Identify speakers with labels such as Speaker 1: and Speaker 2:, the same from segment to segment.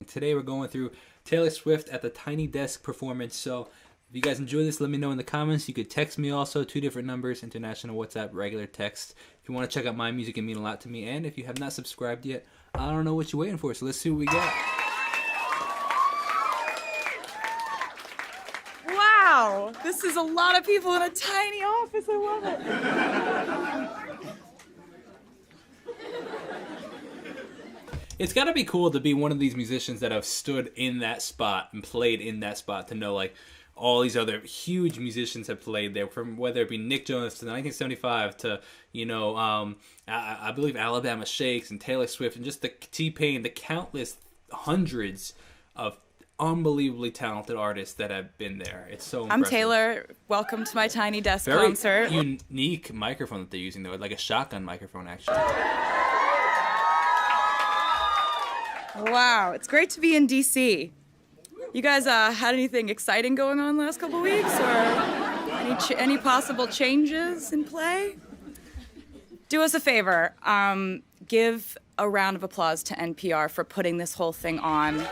Speaker 1: Today we're going through Taylor Swift at the Tiny Desk performance. So if you guys enjoy this, let me know in the comments. You could text me also, 2 different numbers, international WhatsApp, regular text. If you want to check out my music, it means a lot to me. And if you have not subscribed yet, I don't know what you're waiting for. So let's see what we got.
Speaker 2: Wow, this is a lot of people in a tiny office. I love it.
Speaker 1: It's got to be cool to be one of these musicians that have stood in that spot and played in that spot, to know like all these other huge musicians have played there, from whether it be Nick Jonas to 1975 to, I believe Alabama Shakes and Taylor Swift and just the T-Pain, the countless hundreds of unbelievably talented artists that have been there. It's so impressive.
Speaker 2: I'm Taylor. Welcome to my Tiny Desk
Speaker 1: Very
Speaker 2: concert.
Speaker 1: unique microphone that they're using, though, like a shotgun microphone, actually.
Speaker 2: Wow, it's great to be in DC. You guys had anything exciting going on the last couple weeks, or any possible changes in play? Do us a favor. Give a round of applause to NPR for putting this whole thing on.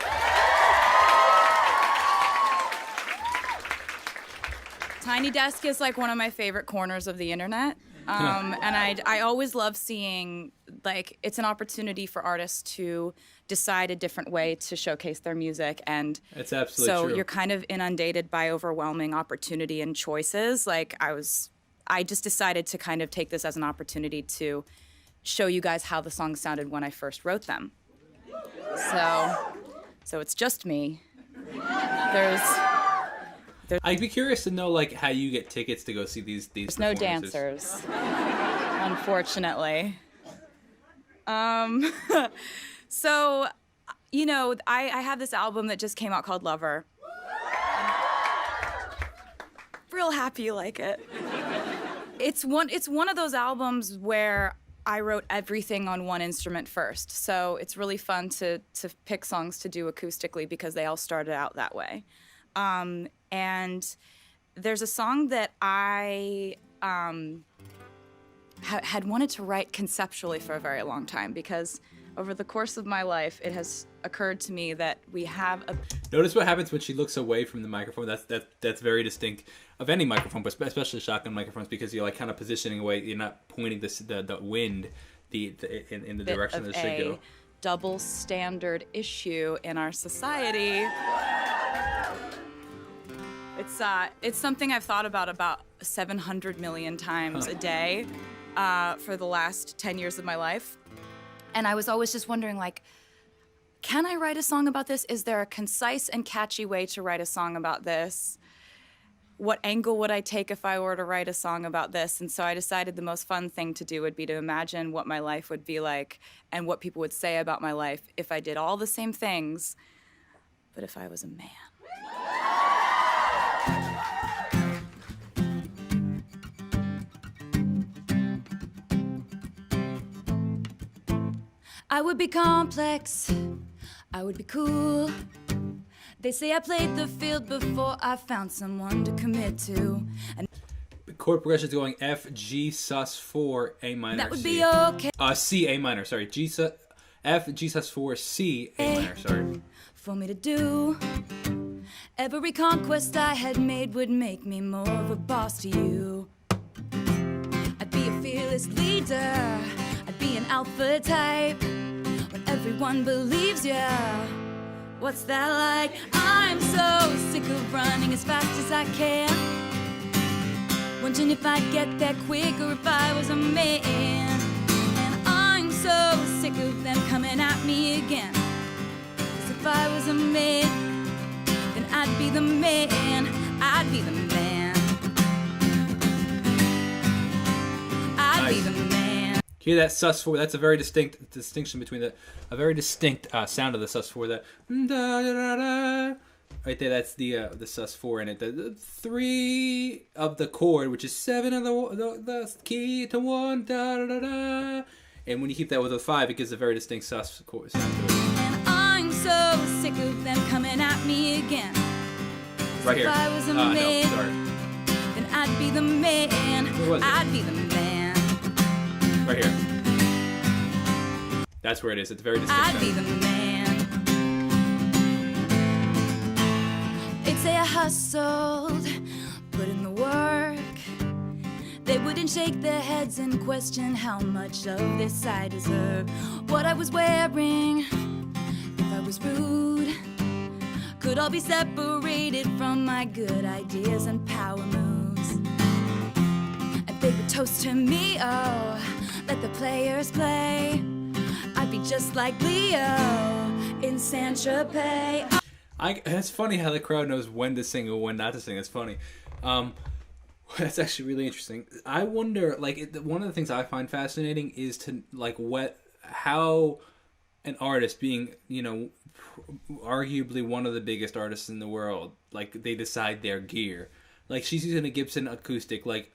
Speaker 2: Tiny Desk is like one of my favorite corners of the internet. And I always love seeing, like, it's an opportunity for artists to decide a different way to showcase their music. And
Speaker 1: it's absolutely
Speaker 2: so
Speaker 1: true.
Speaker 2: You're kind of inundated by overwhelming opportunity and choices. Like, I just decided to kind of take this as an opportunity to show you guys how the songs sounded when I first wrote them. So it's just me.
Speaker 1: I'd be curious to know, like, how you get tickets to go see these
Speaker 2: There's no dancers, unfortunately. So, I have this album that just came out called Lover. Real happy you like it. It's one of those albums where I wrote everything on one instrument first. So it's really fun to pick songs to do acoustically because they all started out that way. And there's a song that I had wanted to write conceptually for a very long time, because over the course of my life, it has occurred to me that we have a...
Speaker 1: Notice what happens when she looks away from the microphone. That's very distinct of any microphone, but especially shotgun microphones, because you're like kind of positioning away. You're not pointing the wind in the direction that it should go.
Speaker 2: Double standard issue in our society. It's something I've thought about 700 million times a day for the last 10 years of my life. And I was always just wondering, like, can I write a song about this? Is there a concise and catchy way to write a song about this? What angle would I take if I were to write a song about this? And so I decided the most fun thing to do would be to imagine what my life would be like and what people would say about my life if I did all the same things, but if I was a man. I would be complex, I would be cool. They say I played the field before I found someone to commit to. And
Speaker 1: the chord progression is going F, G, sus4, A minor,
Speaker 2: that would
Speaker 1: C.
Speaker 2: be okay.
Speaker 1: C, A minor, sorry. F, G sus4, C, A minor, sorry.
Speaker 2: For me to do. Every conquest I had made would make me more of a boss to you. I'd be a fearless leader, I'd be an alpha type. When everyone believes ya, what's that like? I'm so sick of running as fast as I can, wondering if I'd get there quicker if I was a man. And I'm so sick of them coming at me again, 'cause if I was a man, then I'd be the man, I'd be the man, I'd be the man.
Speaker 1: Hear that sus4? That's a very distinct distinction between a very distinct sound of the sus4. That da, da, da, right there. That's the sus4 in it. The 3 of the chord, which is 7 of the key to 1. Da, da, da, da. And when you keep that with a 5, it gives a very distinct sus chord sound to it.
Speaker 2: And I'm so sick of them coming at me again.
Speaker 1: Right here.
Speaker 2: If I was a man,
Speaker 1: No, sorry.
Speaker 2: then I'd be the man.
Speaker 1: Where was it?
Speaker 2: I'd be the man.
Speaker 1: Right here. That's where it is. It's very distinct.
Speaker 2: I'd be the man. hustled, put in the work. They wouldn't shake their heads and question how much of this I deserve. What I was wearing, if I was rude, could all be separated from my good ideas and power moves. And they would toast to me, oh, let the players play. I'd be just like Leo in Saint-Tropez.
Speaker 1: It's funny how the crowd knows when to sing or when not to sing. It's funny. That's actually really interesting. I wonder, like, one of the things I find fascinating is to, like, how an artist being, you know, arguably one of the biggest artists in the world, like, they decide their gear. Like, she's using a Gibson acoustic, like,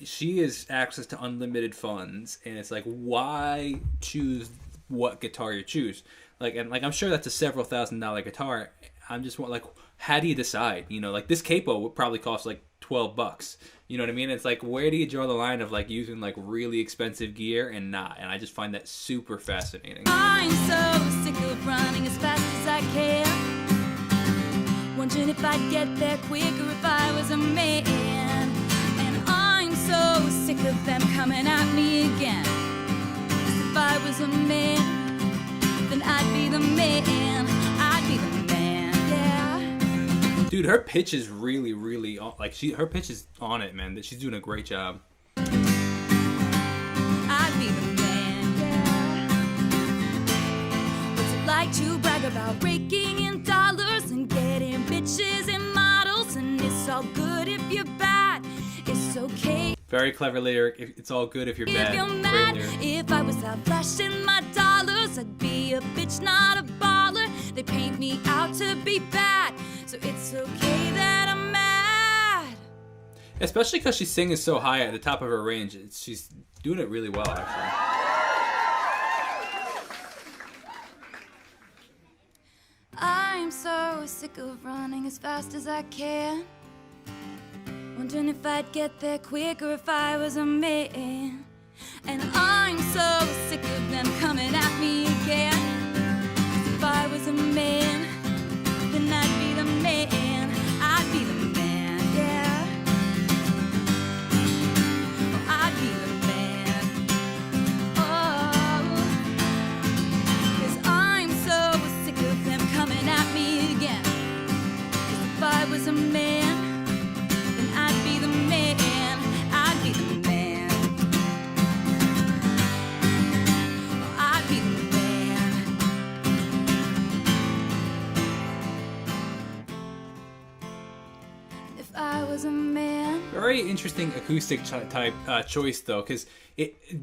Speaker 1: she has access to unlimited funds, and it's like, why choose what guitar you choose? Like, and like, I'm sure that's a several $1,000 guitar. I'm just like, how do you decide? You know, like, this capo would probably cost like $12. You know what I mean? It's like, where do you draw the line of like using like really expensive gear and not? And I just find that super fascinating.
Speaker 2: I'm so sick of running as fast as I can, wondering if I'd get there quicker if I was a man. And I'm so sick of them coming at me again. 'Cause if I was a man, then I'd be the man. I'd be the man, yeah.
Speaker 1: Dude, her pitch is really, really like her pitch is on it, man. That she's doing a great job.
Speaker 2: I'd be the man, yeah. What's it like to brag about raking in dollars and getting bitches and models? And it's all good if you're bad. It's okay.
Speaker 1: Very clever lyric. It's all good if you're bad.
Speaker 2: If you're mad, if I was out flashing my dollars, I'd be a bitch, not a baller. They paint me out to be bad, so it's okay that I'm mad.
Speaker 1: Especially because she's singing so high at the top of her range. She's doing it really well, actually.
Speaker 2: I'm so sick of running as fast as I can, wondering if I'd get there quicker if I was a man. And I'm so sick of them coming at me again. 'Cause if I was a man, then I'd be the man. I'd be the man, yeah. Oh, I'd be the man. Oh, 'cause I'm so sick of them coming at me again. 'Cause if I was a man, I'd be the man, I'd be the man. Oh, I'd be the man. If I was a man.
Speaker 1: Very interesting acoustic type choice, though, because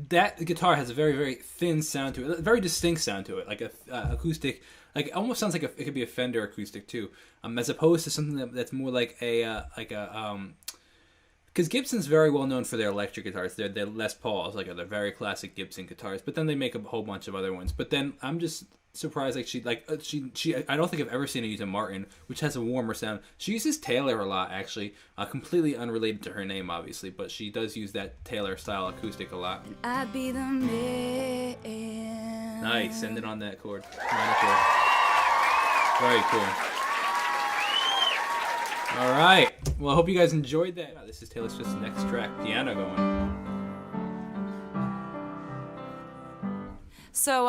Speaker 1: that guitar has a very, very thin sound to it, a very distinct sound to it, like a acoustic. Like, it almost sounds like it could be a Fender acoustic too, as opposed to something that's more like because Gibson's very well known for their electric guitars. They're Les Pauls, like they're very classic Gibson guitars. But then they make a whole bunch of other ones. But then I'm just surprised, like she I don't think I've ever seen her use a Martin, which has a warmer sound. She uses Taylor a lot, actually, completely unrelated to her name, obviously, but she does use that Taylor style acoustic a lot.
Speaker 2: I'd be the man.
Speaker 1: Nice, end it on that chord. Minor chord. Very cool. All right. Well, I hope you guys enjoyed that. This is Taylor Swift's next track, Piano Going.
Speaker 2: So,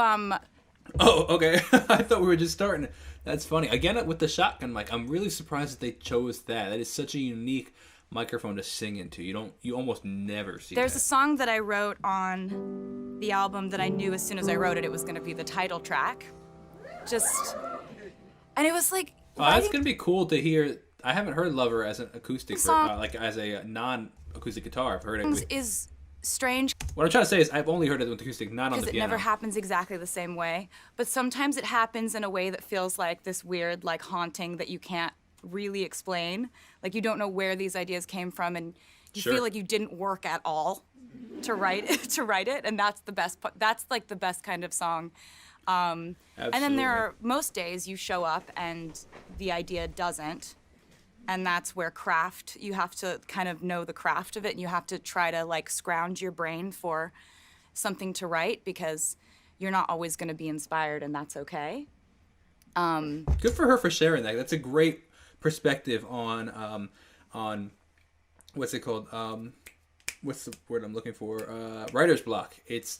Speaker 1: Oh, okay. I thought we were just starting. That's funny. Again, with the shotgun mic, I'm really surprised that they chose that. That is such a unique microphone to sing into. You almost never see
Speaker 3: There's
Speaker 1: that.
Speaker 3: a song that I wrote on the album that I knew as soon as I wrote it, it was going to be the title track. And it was like...
Speaker 1: Oh, that's going to be cool to hear. I haven't heard Lover as an acoustic,
Speaker 3: song,
Speaker 1: like as a non-acoustic guitar. I've heard it.
Speaker 3: Is strange.
Speaker 1: What I'm trying to say is I've only heard it with acoustic, not on the
Speaker 3: Because it
Speaker 1: piano.
Speaker 3: never happens exactly the same way. But sometimes it happens in a way that feels like this weird, like, haunting that you can't really explain. Like, you don't know where these ideas came from, and you
Speaker 1: Sure.
Speaker 3: feel like you didn't work at all to write it, and that's the best. That's like the best kind of song. And then there are most days you show up and the idea doesn't. And that's where craft, you have to kind of know the craft of it, and you have to try to like scrounge your brain for something to write, because you're not always going to be inspired, and that's okay.
Speaker 1: Good for her for sharing that. That's a great perspective on what's it called? What's the word I'm looking for? Writer's block. It's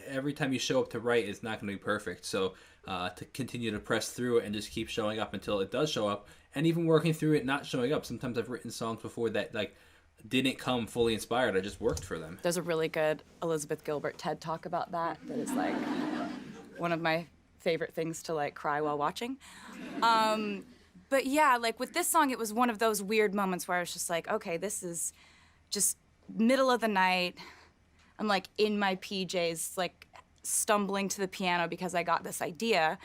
Speaker 1: every time you show up to write, it's not going to be perfect. So to continue to press through it and just keep showing up until it does show up, and even working through it not showing up. Sometimes I've written songs before that like didn't come fully inspired. I just worked for them.
Speaker 3: There's a really good Elizabeth Gilbert TED Talk about that is like one of my favorite things to like cry while watching. But yeah, like with this song, it was one of those weird moments where I was just like, okay, this is just middle of the night. I'm like in my PJs, like stumbling to the piano because I got this idea.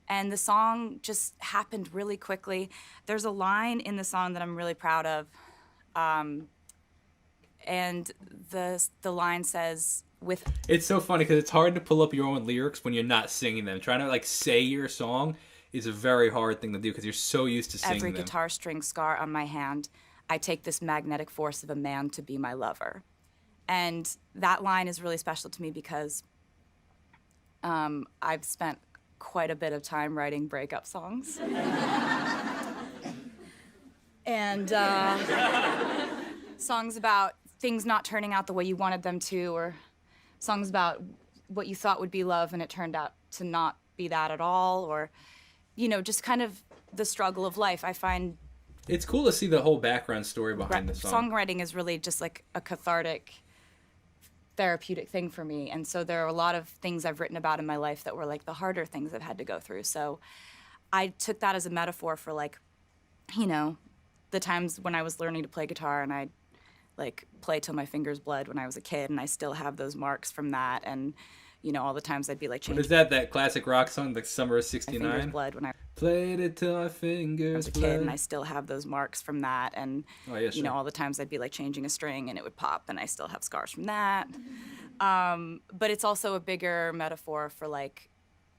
Speaker 3: And the song just happened really quickly. There's a line in the song that I'm really proud of. And the line says,
Speaker 1: It's so funny because it's hard to pull up your own lyrics when you're not singing them. Trying to like say your song is a very hard thing to do because you're so used to singing
Speaker 3: every
Speaker 1: them.
Speaker 3: guitar string scar on my hand, I take this magnetic force of a man to be my lover. And that line is really special to me because I've spent quite a bit of time writing breakup songs. And songs about things not turning out the way you wanted them to, or songs about what you thought would be love and it turned out to not be that at all, or, you know, just kind of the struggle of life. I find
Speaker 1: it's cool to see the whole background story behind the song.
Speaker 3: Songwriting is really just like a cathartic, therapeutic thing for me. And so there are a lot of things I've written about in my life that were like the harder things I've had to go through. So I took that as a metaphor for like, you know, the times when I was learning to play guitar and I'd like play till my fingers bled when I was a kid, and I still have those marks from that. And you know, all the times I'd be like changing.
Speaker 1: What is that classic rock song, like Summer of '69?
Speaker 3: My fingers bled when I
Speaker 1: played it till my fingers
Speaker 3: was a kid, and I still have those marks from that. And you know, all the times I'd be like changing a string and it would pop, and I still have scars from that. But it's also a bigger metaphor for like,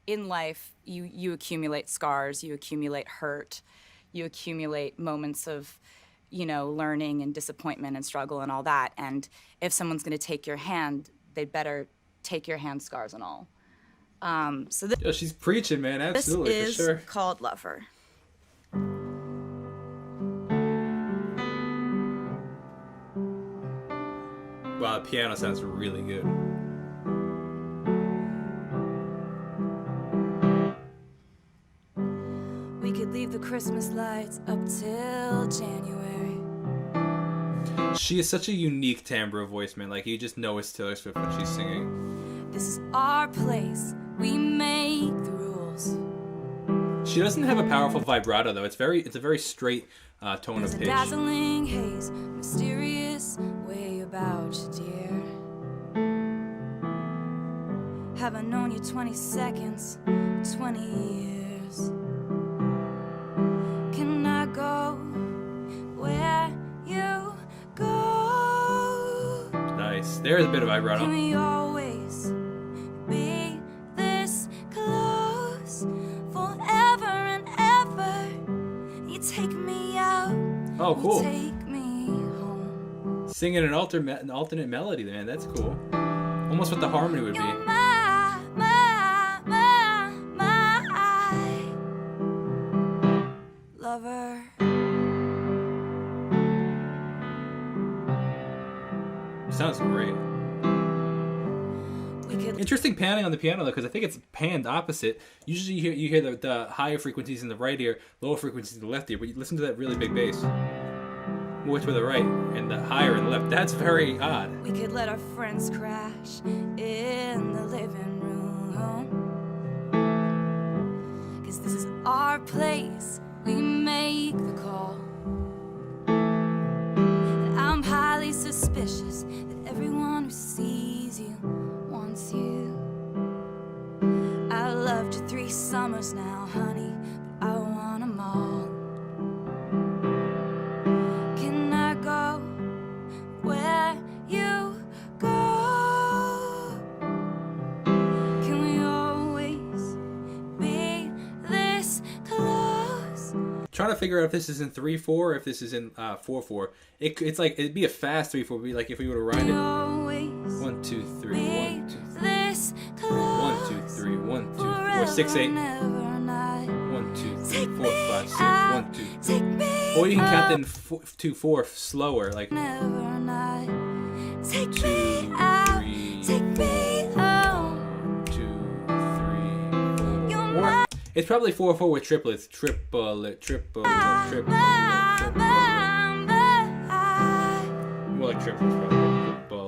Speaker 3: in life, you accumulate scars, you accumulate hurt, you accumulate moments of, you know, learning and disappointment and struggle and all that. And if someone's going to take your hand, they'd better take your hand, scars and all. So
Speaker 1: Yo, she's preaching, man. Absolutely,
Speaker 3: this
Speaker 1: for sure.
Speaker 3: is called Lover.
Speaker 1: Wow, the piano sounds really good.
Speaker 2: We could leave the Christmas lights up till January.
Speaker 1: She is such a unique timbre voice, man. Like, you just know it's Taylor Swift when she's singing.
Speaker 2: This is our place. We make the rules.
Speaker 1: She doesn't have a powerful vibrato, though. It's a very straight tone
Speaker 2: There's
Speaker 1: of
Speaker 2: a
Speaker 1: pitch.
Speaker 2: dazzling haze, mysterious way about you, dear. Have I known you 20 seconds, 20 years? Can I go where you go?
Speaker 1: Nice. There's a bit of vibrato.
Speaker 2: Can we always be this close forever and ever? You take me out.
Speaker 1: Oh, cool.
Speaker 2: You take me home.
Speaker 1: Singing an alternate melody, man. That's cool. Almost what the harmony would be.
Speaker 2: You're my lover.
Speaker 1: Sounds great. Interesting panning on the piano, though, because I think it's panned opposite. Usually you hear the higher frequencies in the right ear, lower frequencies in the left ear, but you listen to that really big bass. More to the right, and the higher in the left. That's very odd.
Speaker 2: We could let our friends crash in the living room, 'cause this is our place. We make the call. And I'm highly suspicious that everyone who sees you wants you. I loved you 3 summers now, honey, but I want 'em all. Can I go where you go? Can we always be this close?
Speaker 1: Trying to figure out if this is in 3/4 or if this is in 4/4. It's like it'd be a fast 3/4. It'd be like if we were to write it. 1 2 3 1 2 3 1 2 3 1 2 4 6 8 1 2 3 4 5 6 1 2 Or you can count them 2/4 slower, like
Speaker 2: Never not. Take
Speaker 1: 2,
Speaker 2: me out,
Speaker 1: 3,
Speaker 2: take me home.
Speaker 1: 2, 3,
Speaker 2: You're
Speaker 1: 4.
Speaker 2: my,
Speaker 1: It's probably 4/4 with triplets. Triplet. More like triplets, probably.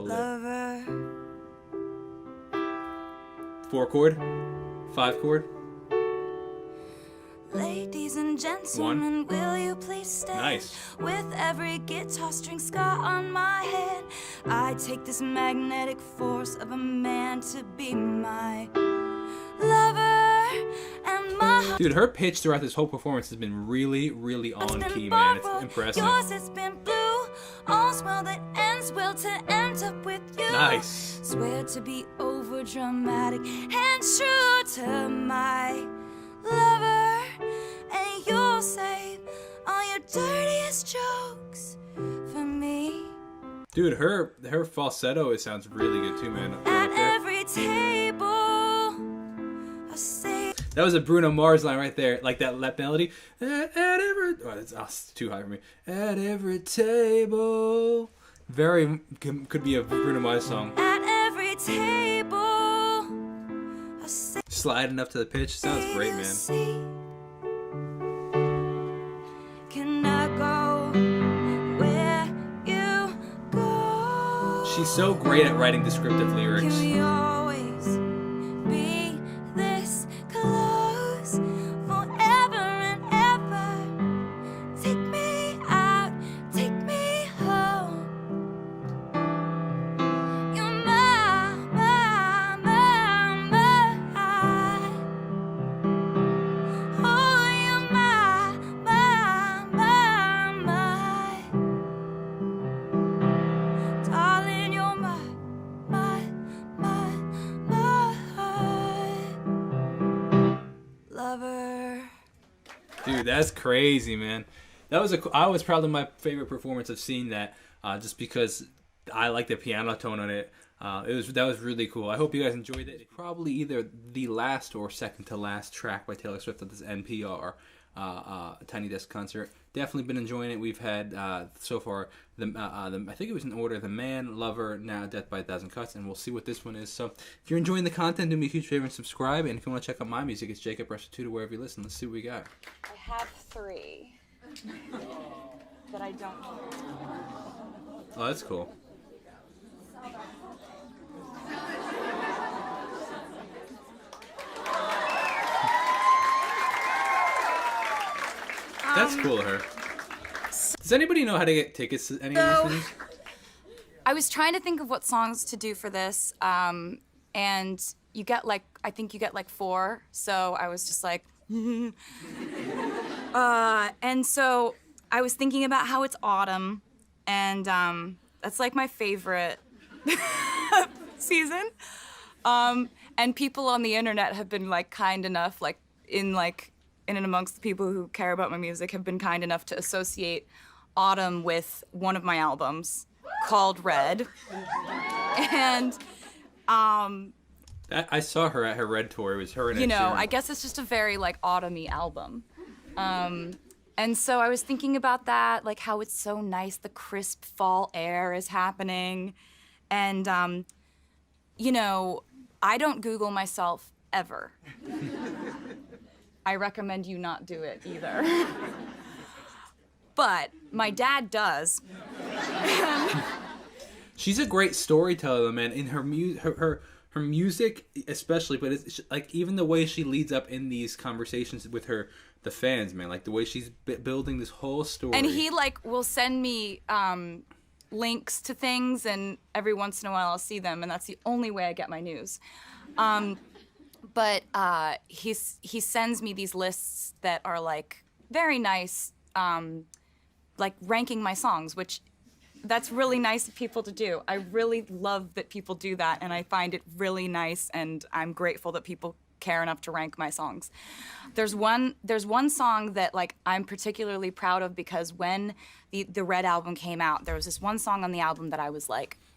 Speaker 2: lover.
Speaker 1: 4-chord, 5-chord.
Speaker 2: Ladies and gentlemen, will you please stand?
Speaker 1: Nice.
Speaker 2: With every guitar string scar on my head, I take this magnetic force of a man to be my lover and my heart.
Speaker 1: Dude, her pitch throughout this whole performance has been really, really on key, man. It's impressive.
Speaker 2: Yours has been blue. All's well that ends well to end up with you.
Speaker 1: Nice.
Speaker 2: Swear to be over dramatic and true to my lover, and you'll save all your dirtiest jokes for me.
Speaker 1: Dude, her falsetto, it sounds really good too, man.
Speaker 2: At every table, I say.
Speaker 1: That was a Bruno Mars line right there, like that melody. At every, it's too high for me. At every table, very could be a Bruno Mars song.
Speaker 2: At every table, I say.
Speaker 1: Sliding up to the pitch, sounds great, man.
Speaker 2: Can I go where you go?
Speaker 1: She's so great at writing descriptive lyrics.
Speaker 2: Can we always be this close forever and ever? Take me out, take me home. You're my. Oh, you're my. Darling, you're my lover.
Speaker 1: Dude, that's crazy, man. That was I was probably my favorite performance of seeing that, just because I like the piano tone on it. That was really cool. I hope you guys enjoyed it. Probably either the last or second to last track by Taylor Swift at this NPR Tiny Desk concert. Definitely been enjoying it. We've had so far I think it was in order: The Man, Lover, now Death by a Thousand Cuts, and we'll see what this one is. So if you're enjoying the content, do me a huge favor and subscribe. And if you want to check out my music, it's Jacob Restituto wherever you listen. Let's see what we got.
Speaker 3: I have 3 that I don't know.
Speaker 1: Oh, that's cool. That's cool of her. Does anybody know how to get tickets to any of these things?
Speaker 3: I was trying to think of what songs to do for this, and you get I think you get 4. So I was just like, and so I was thinking about how it's autumn, and that's like my favorite season. And people on the internet have been kind enough, in and amongst the people who care about my music, have been kind enough to associate autumn with one of my albums called Red. And
Speaker 1: I saw her at her Red tour. It was her and Ed Sheeran.
Speaker 3: I guess it's just a very autumny album. And so I was thinking about that, how it's so nice, the crisp fall air is happening. And I don't Google myself ever. I recommend you not do it either. But my dad does.
Speaker 1: She's a great storyteller, man. In her music, especially, but it's even the way she leads up in these conversations with the fans, man. The way she's building this whole story.
Speaker 3: And he will send me links to things, and every once in a while I'll see them, and that's the only way I get my news. But he sends me these lists that are very nice, ranking my songs, which that's really nice of people to do. I really love that people do that, and I find it really nice, and I'm grateful that people care enough to rank my songs. There's one song that I'm particularly proud of, because when the Red album came out, there was this one song on the album that I was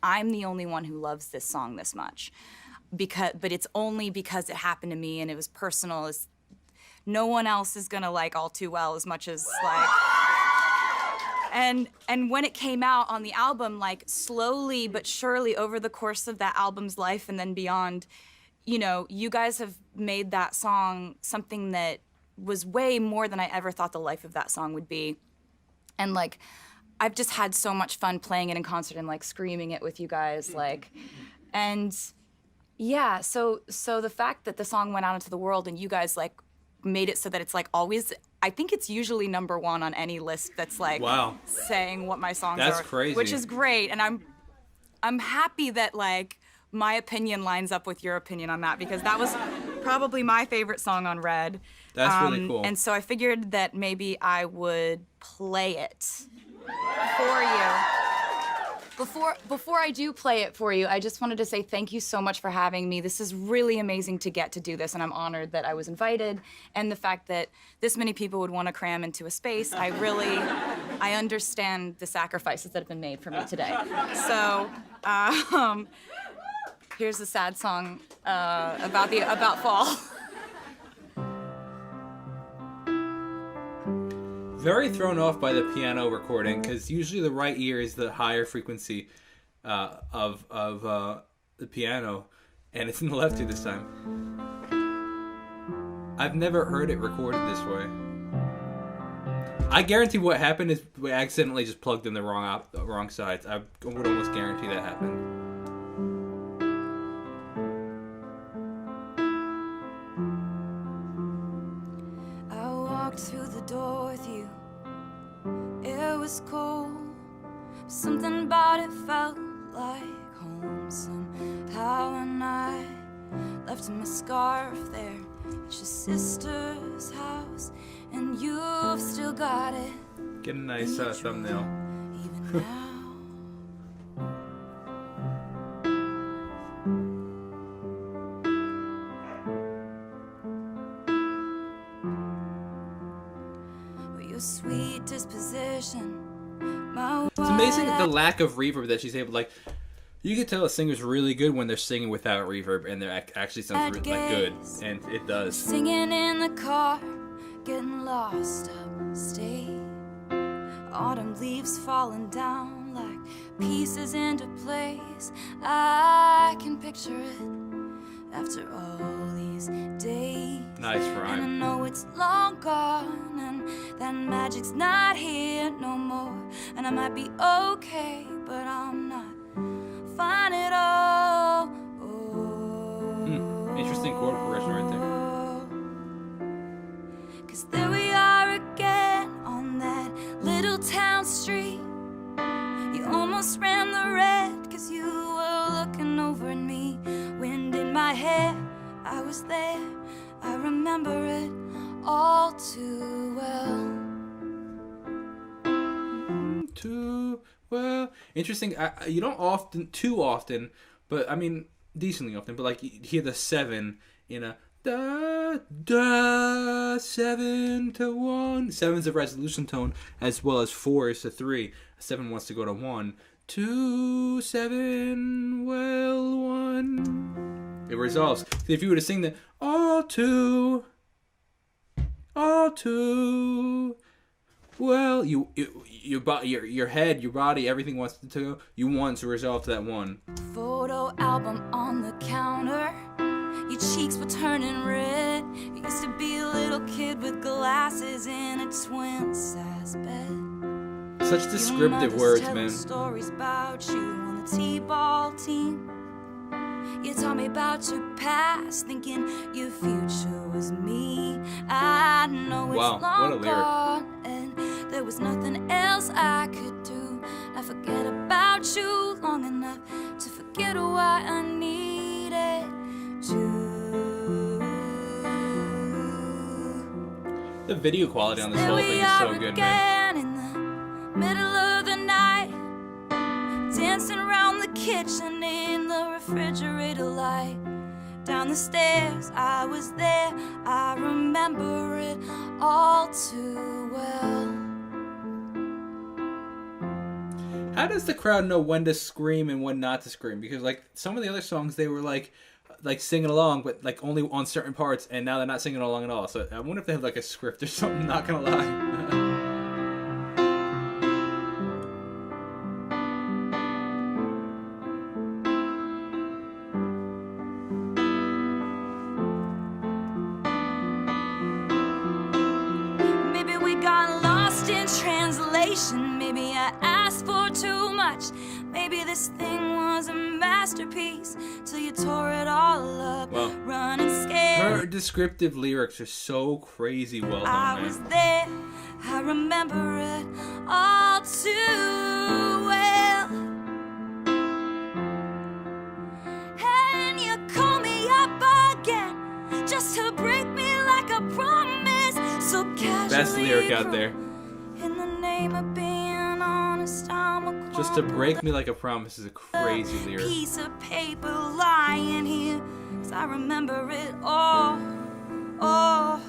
Speaker 3: I'm the only one who loves this song this much. But it's only because it happened to me and it was personal. No one else is gonna All Too Well as much as And when it came out on the album, like slowly but surely over the course of that album's life and then beyond, you know, you guys have made that song something that was way more than I ever thought the life of that song would be. And like, I've just had so much fun playing it in concert and like screaming it with you guys, like, and yeah, so the fact that the song went out into the world and you guys like made it so that it's like always, I think it's usually number one on any list that's like saying what my songs
Speaker 1: That's
Speaker 3: are.
Speaker 1: crazy.
Speaker 3: Which is great, and I'm happy that like my opinion lines up with your opinion on that, because that was probably my favorite song on Red.
Speaker 1: That's really cool.
Speaker 3: And so I figured that maybe I would play it for you. Before I do play it for you, I just wanted to say thank you so much for having me. This is really amazing to get to do this, and I'm honored that I was invited. And the fact that this many people would want to cram into a space, I understand the sacrifices that have been made for me today. So here's a sad song about fall.
Speaker 1: Very thrown off by the piano recording, because usually the right ear is the higher frequency of the piano, and it's in the left ear this time. I've never heard it recorded this way. I guarantee what happened is we accidentally just plugged in the wrong sides. I would almost guarantee that happened.
Speaker 2: I walked through the door with you. It was cold. Something about it felt like home. Somehow when I left my scarf there at your sister's house, and you've still got it.
Speaker 1: Get a nice thumbnail.
Speaker 2: Even now. Sweet disposition.
Speaker 1: It's amazing the lack of reverb that she's able, like, you can tell a singer's really good when they're singing without reverb and they're actually sounds really good, and it does.
Speaker 2: Singing in the car, getting lost upstate. Autumn leaves falling down like pieces into place. I can picture it after all these days.
Speaker 1: Nice
Speaker 2: And I
Speaker 1: rhyme.
Speaker 2: know it's long gone, and that magic's not here no more. And I might be okay, but I'm not fine at all.
Speaker 1: Interesting chord progression right there.
Speaker 2: 'Cause there we are again on that little town street. You almost ran the red 'cause you were looking over at me. Wind in my hair, I was there. I remember it all too well.
Speaker 1: Too well. Interesting. You don't too often, but I mean decently often. But like you hear the 7 in a da da 7 to 1. 7's a resolution tone, as well as 4 is to 3. 7 wants to go to 1. 2 7 well 1. It resolves. If you were to sing the all too well, your head, your body, everything wants to go. You want to resolve to that 1.
Speaker 2: Photo album on the counter. Your cheeks were turning red. You used to be a little kid with glasses in a twin-size bed.
Speaker 1: Such descriptive words, man.
Speaker 2: Stories about you on the t-ball team. You taught me about your past, thinking your future was me. I know it's
Speaker 1: Wow,
Speaker 2: long
Speaker 1: what a lyric.
Speaker 2: gone, and there was nothing else I could do. I forget about you long enough to forget why I needed you.
Speaker 1: The video quality on this
Speaker 2: There
Speaker 1: whole
Speaker 2: we
Speaker 1: thing is so
Speaker 2: are
Speaker 1: good, man.
Speaker 2: again in the middle of the night, dancing around the kitchen in the refrigerator light. Down the stairs, I was there. I remember it all too well.
Speaker 1: How does the crowd know when to scream and when not to scream? Because like some of the other songs, they were like singing along, but like only on certain parts, and now they're not singing along at all. So I wonder if they have like a script or something. Not gonna lie.
Speaker 2: translation. Maybe I asked for too much. Maybe this thing was a masterpiece till you tore it all up.
Speaker 1: Well,
Speaker 2: running scared.
Speaker 1: her descriptive lyrics are so crazy well done,
Speaker 2: I
Speaker 1: man.
Speaker 2: was there, I remember it all too well. And you call me up again just to break me like a promise. So casually,
Speaker 1: Best lyric out there.
Speaker 2: in the name of being honest, I'm a
Speaker 1: Just to break me like a promise is a crazy lyric.
Speaker 2: piece of paper lying here, 'cause I remember it all, oh,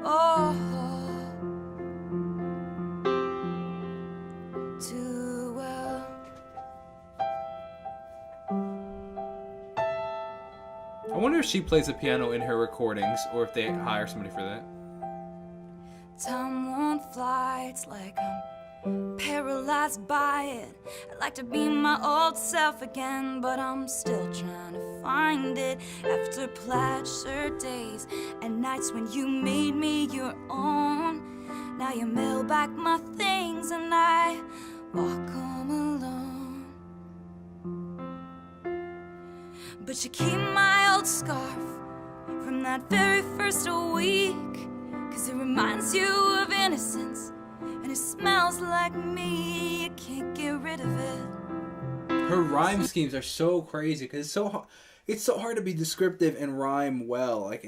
Speaker 2: oh, too well.
Speaker 1: I wonder if she plays the piano in her recordings or if they hire somebody for that.
Speaker 2: Time won't fly, it's like I'm paralyzed by it. I'd like to be my old self again, but I'm still trying to find it. After plaid shirt days and nights when you made me your own, now you mail back my things and I walk home alone. But you keep my old scarf from that very first week, 'cause it reminds you of innocence, and it smells like me. You can't get rid of it.
Speaker 1: Her rhyme schemes are so crazy because it's so hard to be descriptive and rhyme well, like,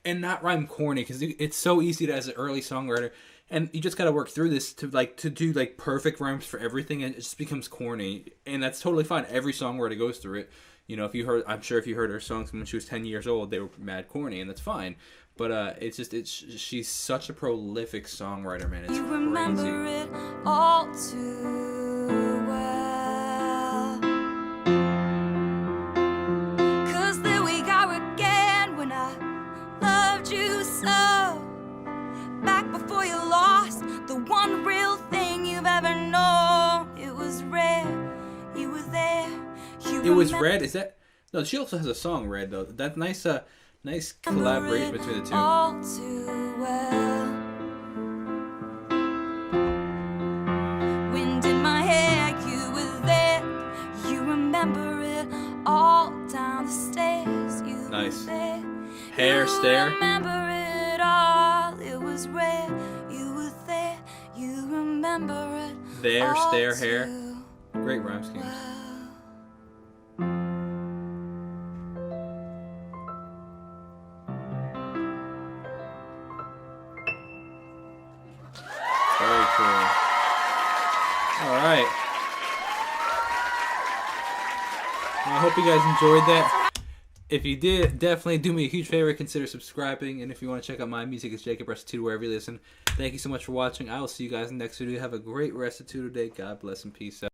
Speaker 1: and not rhyme corny, because it's so easy to, as an early songwriter, and you just got to work through this to do like perfect rhymes for everything, and it just becomes corny, and that's totally fine. Every songwriter goes through it. You know, I'm sure if you heard her songs when she was 10 years old, they were mad corny, and that's fine. But she's such a prolific songwriter, man. It's
Speaker 2: You
Speaker 1: crazy.
Speaker 2: remember it all too well. 'Cause there we go again when I loved you so. Back before you lost the one real thing you've ever known. It was rare, you were there.
Speaker 1: It was Red. Is that? No, she also has a song, Red, though. That's nice collaboration between the two.
Speaker 2: All too well. Wind in my hair, you were there. You remember it all down the stairs. You
Speaker 1: Nice.
Speaker 2: were there.
Speaker 1: Hair,
Speaker 2: you
Speaker 1: stare.
Speaker 2: remember it all. It was rare. You were there. You remember it.
Speaker 1: There,
Speaker 2: all
Speaker 1: stare, hair.
Speaker 2: too
Speaker 1: Great rhyme schemes.
Speaker 2: well.
Speaker 1: Very cool. All right. Well, I hope you guys enjoyed that. If you did, definitely do me a huge favor. Consider subscribing. And if you want to check out my music, it's Jacob Restituto wherever you listen. Thank you so much for watching. I will see you guys in the next video. Have a great Restituto day. God bless and peace out.